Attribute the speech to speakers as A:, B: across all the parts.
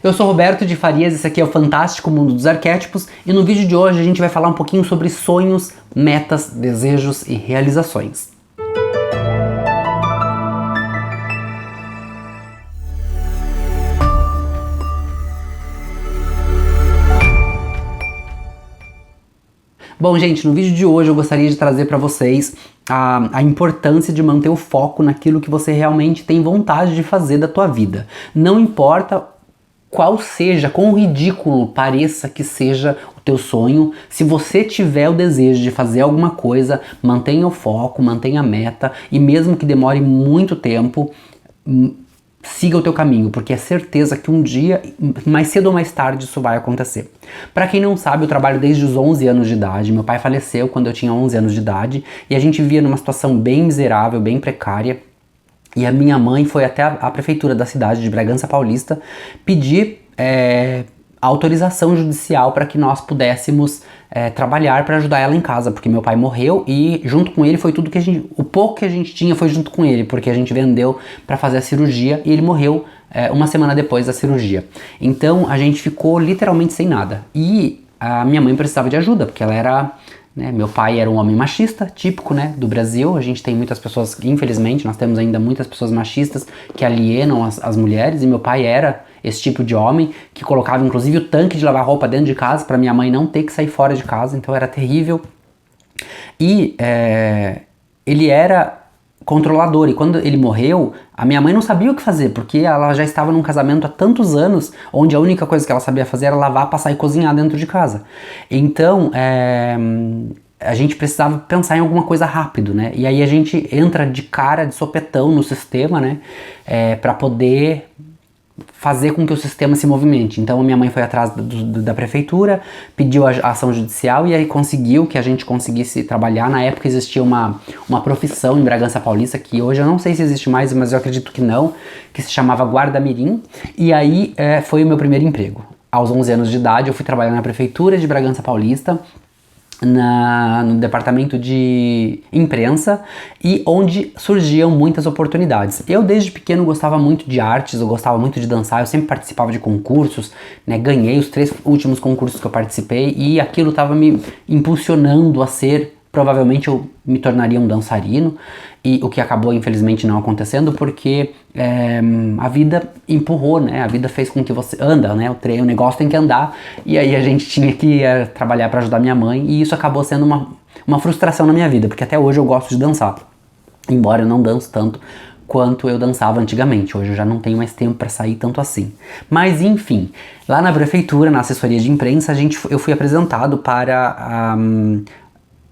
A: Eu sou Roberto de Farias, esse aqui é o Fantástico Mundo dos Arquétipos e no vídeo de hoje a gente vai falar um pouquinho sobre sonhos, metas, desejos e realizações. Bom, gente, no vídeo de hoje eu gostaria de trazer para vocês a importância de manter o foco naquilo que você realmente tem vontade de fazer da tua vida. Não importa qual seja, quão ridículo pareça que seja o teu sonho, se você tiver o desejo de fazer alguma coisa, mantenha o foco, mantenha a meta e mesmo que demore muito tempo, siga o teu caminho, porque é certeza que um dia, mais cedo ou mais tarde, isso vai acontecer. Para quem não sabe, eu trabalho desde os 11 anos de idade. Meu pai faleceu quando eu tinha 11 anos de idade e a gente vivia numa situação bem miserável, bem precária. E a minha mãe foi até a prefeitura da cidade de Bragança Paulista pedir autorização judicial para que nós pudéssemos trabalhar para ajudar ela em casa, porque meu pai morreu e junto com ele foi tudo que o pouco que a gente tinha foi junto com ele, porque a gente vendeu para fazer a cirurgia e ele morreu uma semana depois da cirurgia. Então a gente ficou literalmente sem nada e a minha mãe precisava de ajuda, porque ela era... meu pai era um homem machista, típico, do Brasil. A gente tem muitas pessoas, infelizmente, nós temos ainda muitas pessoas machistas que alienam as mulheres, e meu pai era esse tipo de homem que colocava inclusive o tanque de lavar roupa dentro de casa para minha mãe não ter que sair fora de casa, então era terrível. E ele era controlador, e quando ele morreu, a minha mãe não sabia o que fazer, porque ela já estava num casamento há tantos anos, onde a única coisa que ela sabia fazer era lavar, passar e cozinhar dentro de casa. Então, a gente precisava pensar em alguma coisa rápido, e aí a gente entra de cara, de sopetão no sistema, para poder fazer com que o sistema se movimente. Então a minha mãe foi atrás da prefeitura, pediu a ação judicial e aí conseguiu que a gente conseguisse trabalhar. Na época existia uma profissão em Bragança Paulista, que hoje eu não sei se existe mais, mas eu acredito que não, que se chamava guarda-mirim, e aí foi o meu primeiro emprego. Aos 11 anos de idade eu fui trabalhar na prefeitura de Bragança Paulista, no departamento de imprensa, e onde surgiam muitas oportunidades. Eu desde pequeno gostava muito de artes, eu gostava muito de dançar, eu sempre participava de concursos, ganhei os 3 últimos concursos que eu participei e aquilo estava me impulsionando a ser, provavelmente eu me tornaria um dançarino, e o que acabou infelizmente não acontecendo porque a vida empurrou, a vida fez com que você anda, o negócio tem que andar, e aí a gente tinha que trabalhar para ajudar minha mãe, e isso acabou sendo uma frustração na minha vida, porque até hoje eu gosto de dançar, embora eu não danço tanto quanto eu dançava antigamente. Hoje eu já não tenho mais tempo para sair tanto assim. Mas enfim, lá na prefeitura, na assessoria de imprensa, eu fui apresentado para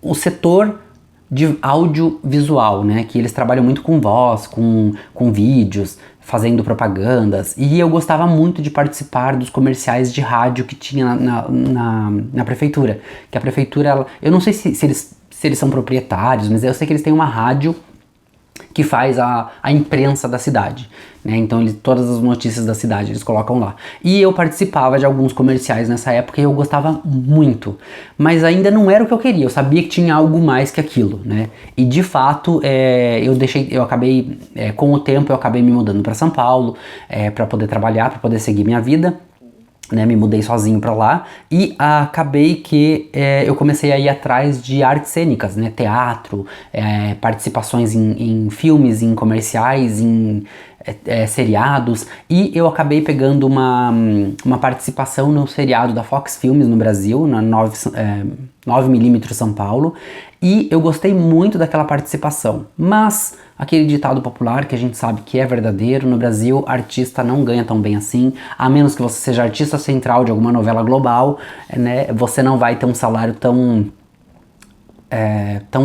A: o setor de audiovisual, que eles trabalham muito com voz, com vídeos, fazendo propagandas, e eu gostava muito de participar dos comerciais de rádio que tinha na prefeitura, que a prefeitura, eu não sei se eles são proprietários, mas eu sei que eles têm uma rádio que faz a imprensa da cidade, então todas as notícias da cidade eles colocam lá, e eu participava de alguns comerciais nessa época e eu gostava muito, mas ainda não era o que eu queria, eu sabia que tinha algo mais que aquilo, e de fato eu acabei, com o tempo eu acabei me mudando para São Paulo, para poder trabalhar, para poder seguir minha vida, me mudei sozinho pra lá e acabei que eu comecei a ir atrás de artes cênicas, teatro, participações em filmes, em comerciais, em seriados, e eu acabei pegando uma participação no seriado da Fox Filmes no Brasil, na 9mm São Paulo, e eu gostei muito daquela participação, mas aquele ditado popular que a gente sabe que é verdadeiro, no Brasil artista não ganha tão bem assim, a menos que você seja artista central de alguma novela global, você não vai ter um salário tão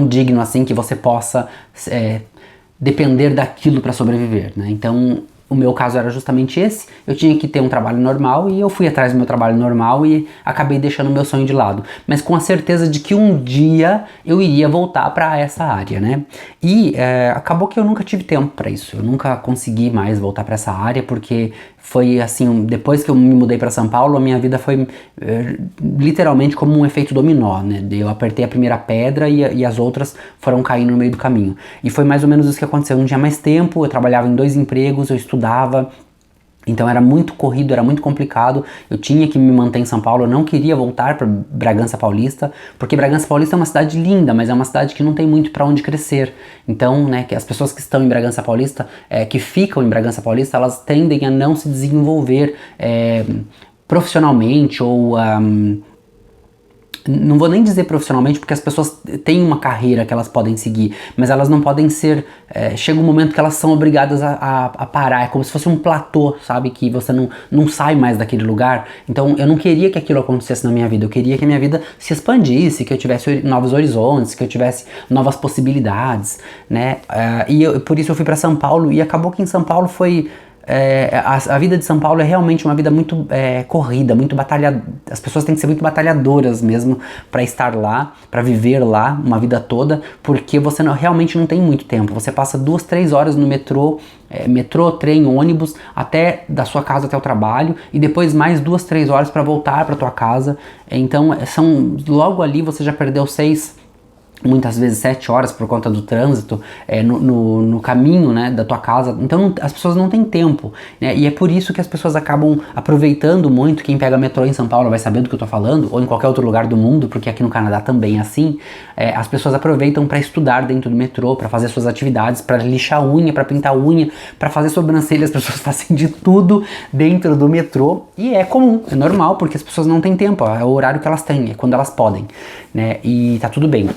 A: digno assim que você possa depender daquilo para sobreviver, Então o meu caso era justamente esse, eu tinha que ter um trabalho normal e eu fui atrás do meu trabalho normal e acabei deixando o meu sonho de lado, mas com a certeza de que um dia eu iria voltar para essa área, E acabou que eu nunca tive tempo para isso, eu nunca consegui mais voltar para essa área, porque foi assim, depois que eu me mudei para São Paulo, a minha vida foi literalmente como um efeito dominó, Eu apertei a primeira pedra e as outras foram caindo no meio do caminho. E foi mais ou menos isso que aconteceu, eu não tinha mais tempo, eu trabalhava em 2 empregos, eu estudava, Então era muito corrido, era muito complicado, eu tinha que me manter em São Paulo, eu não queria voltar para Bragança Paulista, porque Bragança Paulista é uma cidade linda, mas é uma cidade que não tem muito para onde crescer. Então, né, que as pessoas que estão em Bragança Paulista, que ficam em Bragança Paulista, elas tendem a não se desenvolver profissionalmente ou não vou nem dizer profissionalmente, porque as pessoas têm uma carreira que elas podem seguir, mas elas não podem ser. Chega um momento que elas são obrigadas a parar, é como se fosse um platô, sabe? Que você não sai mais daquele lugar. Então eu não queria que aquilo acontecesse na minha vida, eu queria que a minha vida se expandisse, que eu tivesse novos horizontes, que eu tivesse novas possibilidades, né? Por isso eu fui para São Paulo e acabou que em São Paulo foi. A vida de São Paulo é realmente uma vida muito corrida, muito batalhada. As pessoas têm que ser muito batalhadoras mesmo para estar lá, para viver lá uma vida toda, porque você realmente não tem muito tempo. Você passa 2, 3 horas no metrô, trem, ônibus, até da sua casa até o trabalho, e depois mais 2, 3 horas para voltar para tua casa. Então logo ali você já perdeu 6, muitas vezes 7 horas por conta do trânsito no caminho, né, da tua casa. Então as pessoas não têm tempo, né, e é por isso que as pessoas acabam aproveitando muito. Quem pega metrô em São Paulo vai saber do que eu tô falando, ou em qualquer outro lugar do mundo, porque aqui no Canadá também é assim. As pessoas aproveitam para estudar dentro do metrô, para fazer suas atividades, para lixar unha, para pintar unha, para fazer sobrancelha. As pessoas fazem de tudo dentro do metrô, e é comum, é normal, porque as pessoas não têm tempo, é o horário que elas têm, é quando elas podem, né, e tá tudo bem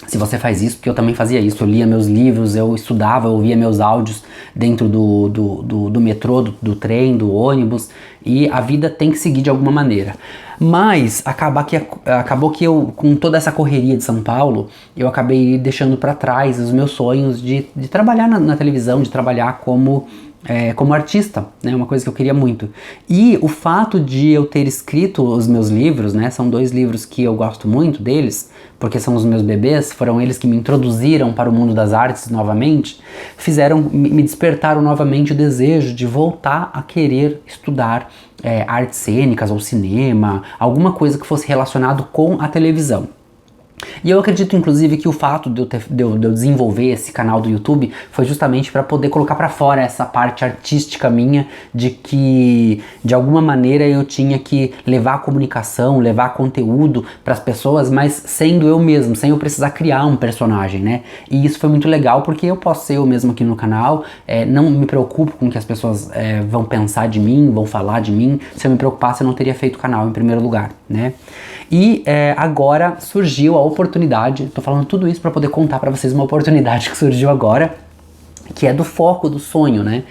A: se você faz isso, porque eu também fazia isso. Eu lia meus livros, eu estudava, eu ouvia meus áudios dentro do metrô, do trem, do ônibus, e a vida tem que seguir de alguma maneira. Mas acabou que eu, com toda essa correria de São Paulo, eu acabei deixando para trás os meus sonhos de trabalhar na televisão, de trabalhar como artista, né, uma coisa que eu queria muito. E o fato de eu ter escrito os meus livros, né, são 2 livros que eu gosto muito deles, porque são os meus bebês, foram eles que me introduziram para o mundo das artes novamente, me despertaram novamente o desejo de voltar a querer estudar artes cênicas ou cinema, alguma coisa que fosse relacionado com a televisão. E eu acredito, inclusive, que o fato de eu desenvolver esse canal do YouTube foi justamente para poder colocar para fora essa parte artística minha, de que, de alguma maneira, eu tinha que levar a comunicação, levar conteúdo para as pessoas, mas sendo eu mesmo, sem eu precisar criar um personagem, né? E isso foi muito legal, porque eu posso ser eu mesmo aqui no canal, não me preocupo com o que as pessoas vão pensar de mim, vão falar de mim. Se eu me preocupasse, eu não teria feito o canal em primeiro lugar, né? E agora surgiu a oportunidade, tô falando tudo isso para poder contar para vocês uma oportunidade que surgiu agora, que é do foco do sonho, né?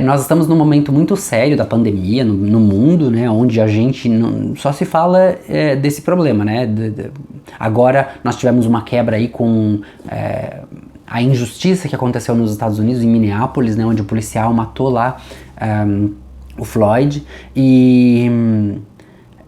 A: Nós estamos num momento muito sério da pandemia no mundo, né? Onde a gente só se fala desse problema, né? Agora nós tivemos uma quebra aí com a injustiça que aconteceu nos Estados Unidos, em Minneapolis, né? Onde o policial matou lá o Floyd, e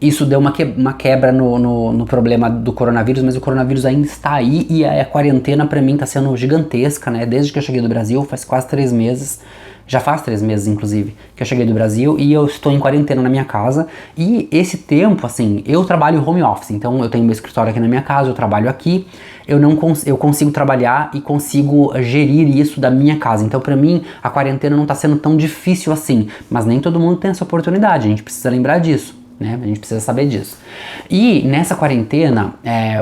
A: isso deu uma quebra no problema do coronavírus, mas o coronavírus ainda está aí, e a quarentena pra mim tá sendo gigantesca, né? Desde que eu cheguei do Brasil, faz quase 3 meses, já faz 3 meses inclusive, que eu cheguei do Brasil, e eu estou em quarentena na minha casa. E esse tempo, assim, eu trabalho home office, então eu tenho meu escritório aqui na minha casa, eu trabalho aqui, eu consigo trabalhar e consigo gerir isso da minha casa. Então pra mim a quarentena não tá sendo tão difícil assim, mas nem todo mundo tem essa oportunidade, a gente precisa lembrar disso, né? A gente precisa saber disso. E nessa quarentena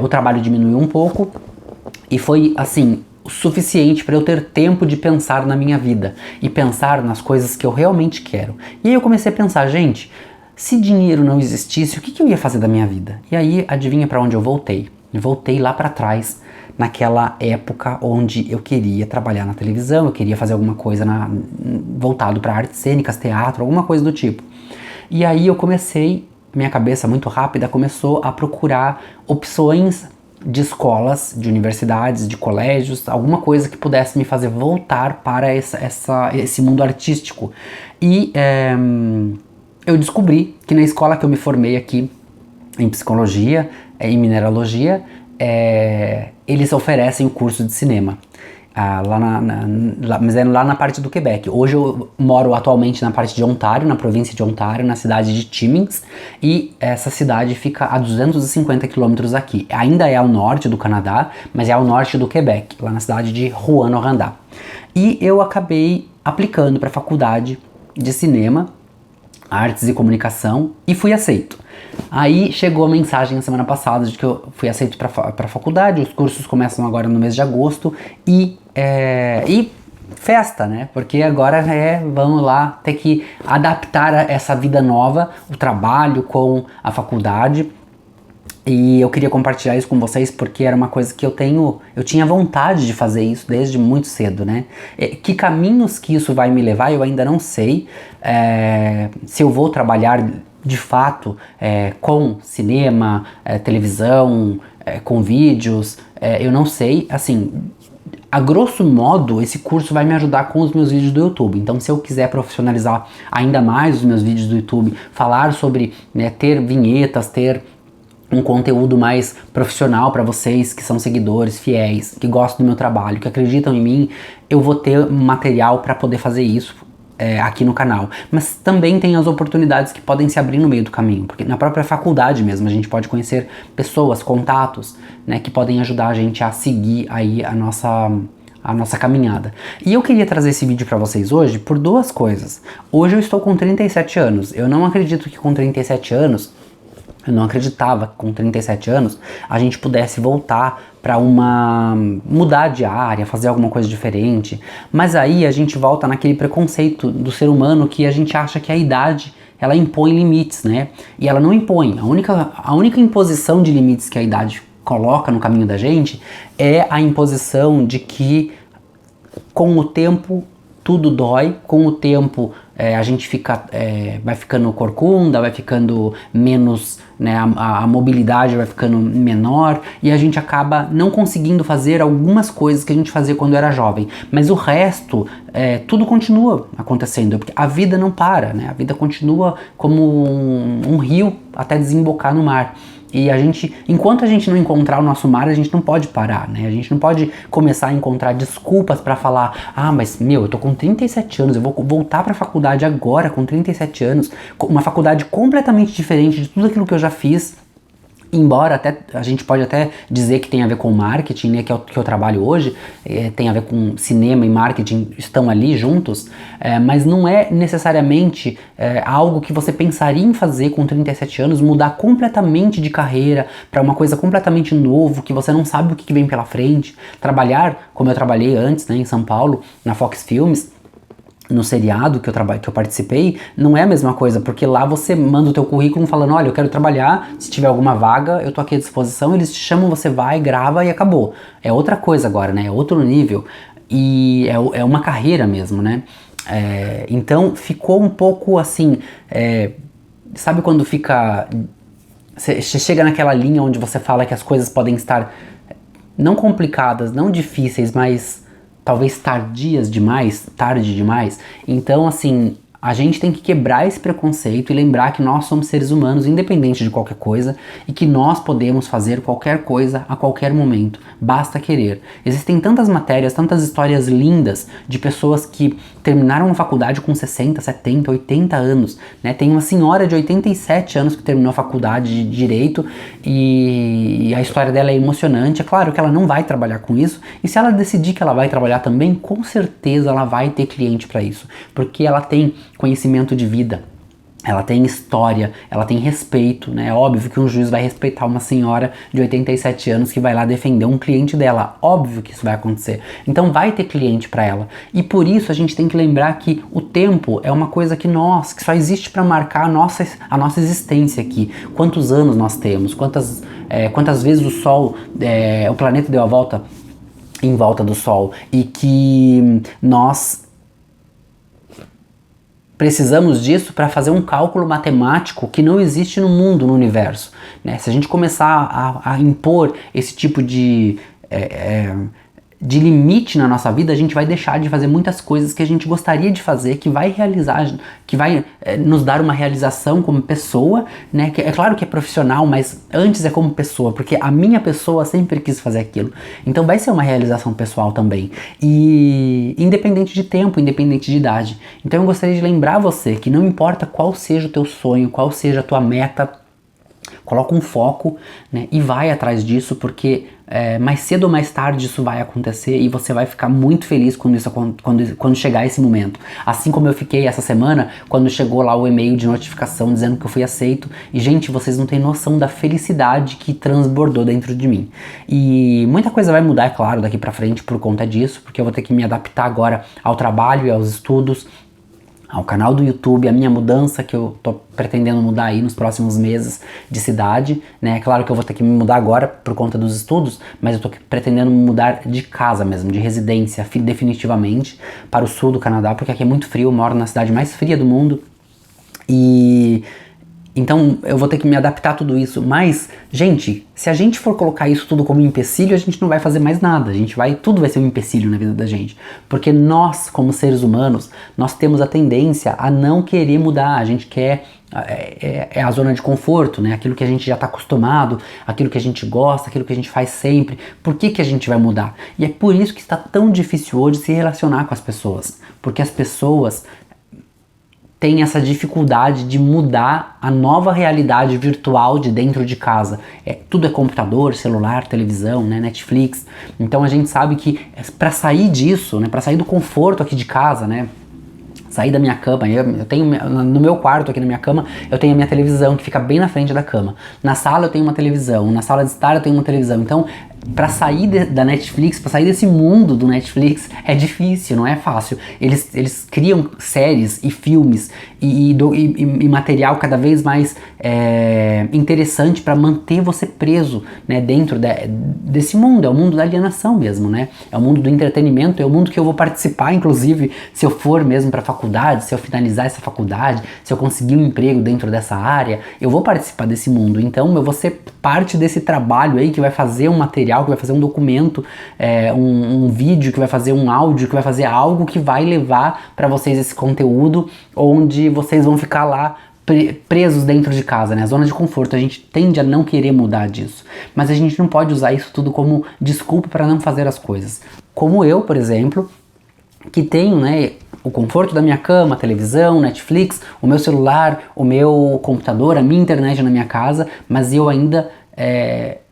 A: o trabalho diminuiu um pouco, e foi assim o suficiente para eu ter tempo de pensar na minha vida e pensar nas coisas que eu realmente quero. E aí eu comecei a pensar, gente, se dinheiro não existisse, o que eu ia fazer da minha vida? E aí, adivinha para onde eu voltei? Eu voltei lá para trás, naquela época onde eu queria trabalhar na televisão, eu queria fazer alguma coisa voltado para artes cênicas, teatro, alguma coisa do tipo. E aí eu comecei, minha cabeça muito rápida começou a procurar opções de escolas, de universidades, de colégios, alguma coisa que pudesse me fazer voltar para esse mundo artístico. E eu descobri que na escola que eu me formei aqui, em psicologia, em mineralogia, eles oferecem o curso de cinema. Mas é lá na parte do Quebec. Hoje eu moro atualmente na parte de Ontário, na província de Ontário, na cidade de Timmins, e essa cidade fica a 250 quilômetros aqui. Ainda é ao norte do Canadá, mas é ao norte do Quebec, lá na cidade de Rouyn-Noranda. E eu acabei aplicando para a faculdade de cinema, artes e comunicação, e fui aceito. Aí chegou a mensagem na semana passada de que eu fui aceito para a faculdade, os cursos começam agora no mês de agosto, e festa, né? Porque agora vamos lá ter que adaptar essa vida nova, o trabalho com a faculdade. E eu queria compartilhar isso com vocês porque era uma coisa que eu tinha vontade de fazer isso desde muito cedo, né? Que caminhos que isso vai me levar eu ainda não sei. Se eu vou trabalhar de fato com cinema, televisão, com vídeos, eu não sei. Assim, a grosso modo, esse curso vai me ajudar com os meus vídeos do YouTube. Então, se eu quiser profissionalizar ainda mais os meus vídeos do YouTube, falar sobre, né, ter vinhetas, ter um conteúdo mais profissional para vocês que são seguidores, fiéis, que gostam do meu trabalho, que acreditam em mim, eu vou ter material para poder fazer isso aqui no canal. Mas também tem as oportunidades que podem se abrir no meio do caminho, porque na própria faculdade mesmo a gente pode conhecer pessoas, contatos, né, que podem ajudar a gente a seguir aí a nossa caminhada. E eu queria trazer esse vídeo para vocês hoje por duas coisas. Hoje eu estou com 37 anos. Eu não acredito que com 37 anos eu não acreditava que com 37 anos a gente pudesse voltar para mudar de área, fazer alguma coisa diferente. Mas aí a gente volta naquele preconceito do ser humano que a gente acha que a idade ela impõe limites, né? E ela não impõe. A única imposição de limites que a idade coloca no caminho da gente é a imposição de que com o tempo tudo dói, com o tempo a gente vai ficando corcunda, vai ficando menos, né, a mobilidade vai ficando menor e a gente acaba não conseguindo fazer algumas coisas que a gente fazia quando era jovem. Mas o resto, tudo continua acontecendo, porque a vida não para, né? A vida continua como um rio até desembocar no mar. E enquanto a gente não encontrar o nosso mar, a gente não pode parar, né? A gente não pode começar a encontrar desculpas pra falar, mas eu tô com 37 anos, eu vou voltar pra faculdade agora com 37 anos, uma faculdade completamente diferente de tudo aquilo que eu já fiz. Embora a gente pode até dizer que tem a ver com marketing, né, que eu trabalho hoje, tem a ver com cinema e marketing, estão ali juntos, mas não é necessariamente algo que você pensaria em fazer com 37 anos, mudar completamente de carreira para uma coisa completamente novo, que você não sabe o que vem pela frente. Trabalhar, como eu trabalhei antes, né, em São Paulo, na Fox Filmes, no seriado que eu participei, não é a mesma coisa, porque lá você manda o teu currículo falando, olha, eu quero trabalhar, se tiver alguma vaga, eu tô aqui à disposição, eles te chamam, você vai, grava e acabou. É outra coisa agora, né? É outro nível. E é uma carreira mesmo, né? Então ficou um pouco assim, sabe quando você chega naquela linha onde você fala que as coisas podem estar não complicadas, não difíceis, mas talvez tarde demais. Então, assim, a gente tem que quebrar esse preconceito e lembrar que nós somos seres humanos, independente de qualquer coisa, e que nós podemos fazer qualquer coisa a qualquer momento, basta querer. Existem tantas matérias, tantas histórias lindas de pessoas que terminaram a faculdade com 60, 70, 80 anos, né? Tem uma senhora de 87 anos que terminou a faculdade de Direito e a história dela é emocionante. É claro que ela não vai trabalhar com isso, e se ela decidir que ela vai trabalhar também, com certeza ela vai ter cliente para isso, porque ela tem conhecimento de vida, ela tem história, ela tem respeito, né? É óbvio que um juiz vai respeitar uma senhora de 87 anos que vai lá defender um cliente dela, óbvio que isso vai acontecer. Então vai ter cliente para ela. E por isso a gente tem que lembrar que o tempo é uma coisa que só existe para marcar a nossa existência aqui. Quantos anos nós temos? Quantas vezes o planeta deu a volta em volta do Sol, e que nós precisamos disso para fazer um cálculo matemático que não existe no mundo, no universo, né? Se a gente começar a impor esse tipo de limite na nossa vida, a gente vai deixar de fazer muitas coisas que a gente gostaria de fazer, que vai nos dar uma realização como pessoa, né? Que é claro que é profissional, mas antes é como pessoa, porque a minha pessoa sempre quis fazer aquilo. Então vai ser uma realização pessoal também, e independente de tempo, independente de idade. Então eu gostaria de lembrar você que não importa qual seja o teu sonho, qual seja a tua meta, Coloca um foco, né, e vai atrás disso, porque mais cedo ou mais tarde isso vai acontecer e você vai ficar muito feliz quando chegar esse momento. Assim como eu fiquei essa semana, quando chegou lá o e-mail de notificação dizendo que eu fui aceito. E, gente, vocês não têm noção da felicidade que transbordou dentro de mim. E muita coisa vai mudar, é claro, daqui pra frente por conta disso, porque eu vou ter que me adaptar agora ao trabalho e aos estudos, ao canal do YouTube, a minha mudança que eu tô pretendendo mudar aí nos próximos meses de cidade, né? É claro que eu vou ter que me mudar agora por conta dos estudos, mas eu tô pretendendo mudar de casa mesmo, de residência, definitivamente, para o sul do Canadá, porque aqui é muito frio, eu moro na cidade mais fria do mundo, e então eu vou ter que me adaptar a tudo isso. Mas, gente, se a gente for colocar isso tudo como empecilho, a gente não vai fazer mais nada. Tudo vai ser um empecilho na vida da gente. Porque nós, como seres humanos, nós temos a tendência a não querer mudar. A gente quer é a zona de conforto, né? Aquilo que a gente já está acostumado, aquilo que a gente gosta, aquilo que a gente faz sempre. Por que a gente vai mudar? E é por isso que está tão difícil hoje se relacionar com as pessoas. Porque as pessoas tem essa dificuldade de mudar a nova realidade virtual de dentro de casa. Tudo é computador, celular, televisão, né, Netflix. Então a gente sabe que para sair disso, né, para sair do conforto aqui de casa, né, sair da minha cama, eu tenho no meu quarto aqui na minha cama, eu tenho a minha televisão que fica bem na frente da cama. Na sala eu tenho uma televisão, na sala de estar eu tenho uma televisão. Então, para sair da Netflix, para sair desse mundo do Netflix, é difícil, não é fácil. Eles criam séries e filmes e material cada vez mais interessante para manter você preso, né, dentro desse mundo. É o mundo da alienação mesmo, né? É o mundo do entretenimento, é o mundo que eu vou participar, inclusive, se eu for mesmo para faculdade, se eu finalizar essa faculdade, se eu conseguir um emprego dentro dessa área, eu vou participar desse mundo. Então eu vou ser parte desse trabalho aí que vai fazer um material, que vai fazer um documento, um vídeo, que vai fazer um áudio, que vai fazer algo que vai levar para vocês esse conteúdo, onde vocês vão ficar lá presos dentro de casa, né? A zona de conforto. A gente tende a não querer mudar disso, mas a gente não pode usar isso tudo como desculpa para não fazer as coisas. Como eu, por exemplo, que tenho, né, o conforto da minha cama, a televisão, Netflix, o meu celular, o meu computador, a minha internet na minha casa, mas eu ainda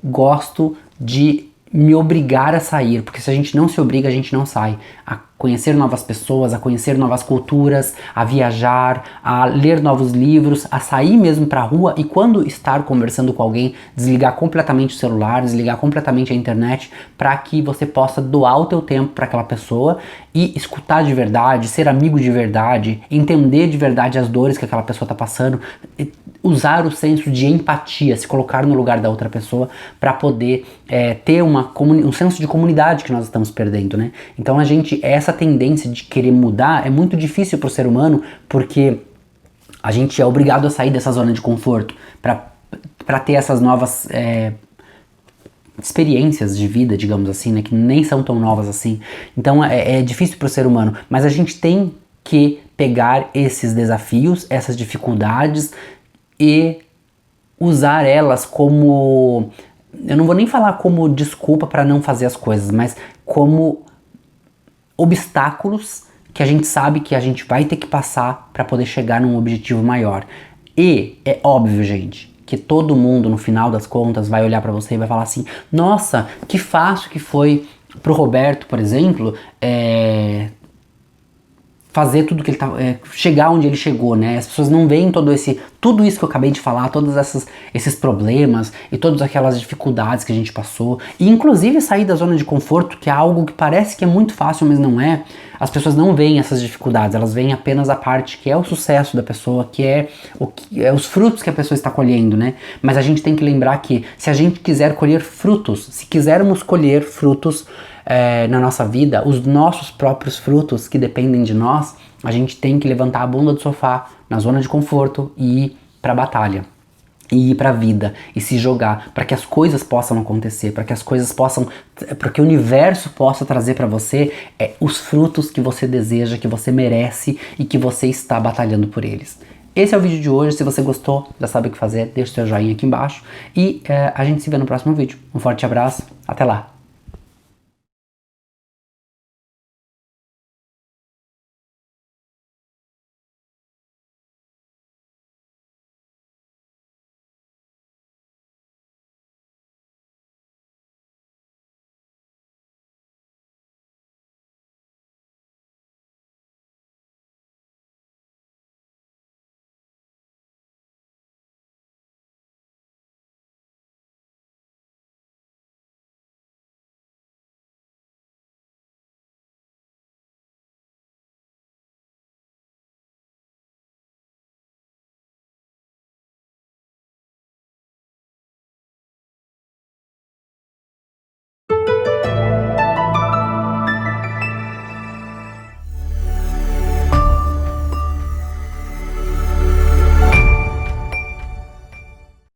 A: gosto de me obrigar a sair, porque se a gente não se obriga, a gente não sai. A conhecer novas pessoas, a conhecer novas culturas, a viajar, a ler novos livros, a sair mesmo pra rua e quando estar conversando com alguém, desligar completamente o celular, desligar completamente a internet, para que você possa doar o teu tempo para aquela pessoa e escutar de verdade, ser amigo de verdade, entender de verdade as dores que aquela pessoa tá passando, usar o senso de empatia, se colocar no lugar da outra pessoa para poder ter um senso de comunidade que nós estamos perdendo, né? Então essa tendência de querer mudar é muito difícil para o ser humano, porque a gente é obrigado a sair dessa zona de conforto para ter essas novas experiências de vida, digamos assim, né, que nem são tão novas assim. Então é difícil para o ser humano, mas a gente tem que pegar esses desafios, essas dificuldades e usar elas como, eu não vou nem falar como desculpa para não fazer as coisas, mas como obstáculos que a gente sabe que a gente vai ter que passar para poder chegar num objetivo maior. E é óbvio, gente, que todo mundo no final das contas vai olhar para você e vai falar assim: nossa, que fácil que foi pro Roberto, por exemplo, fazer tudo que ele tá, chegar onde ele chegou, né? As pessoas não veem tudo isso que eu acabei de falar, todos esses problemas e todas aquelas dificuldades que a gente passou, e inclusive sair da zona de conforto, que é algo que parece que é muito fácil, mas não é. As pessoas não veem essas dificuldades, elas veem apenas a parte que é o sucesso da pessoa, que é os frutos que a pessoa está colhendo, né? Mas a gente tem que lembrar que se a gente quiser colher frutos, se quisermos colher frutos na nossa vida, os nossos próprios frutos que dependem de nós, a gente tem que levantar a bunda do sofá, na zona de conforto, e ir pra batalha, e ir pra vida, e se jogar, para que as coisas possam acontecer, para que as coisas para que o universo possa trazer para você os frutos que você deseja, que você merece e que você está batalhando por eles. Esse é o vídeo de hoje. Se você gostou, já sabe o que fazer, deixa o seu joinha aqui embaixo e a gente se vê no próximo vídeo. Um forte abraço, até lá!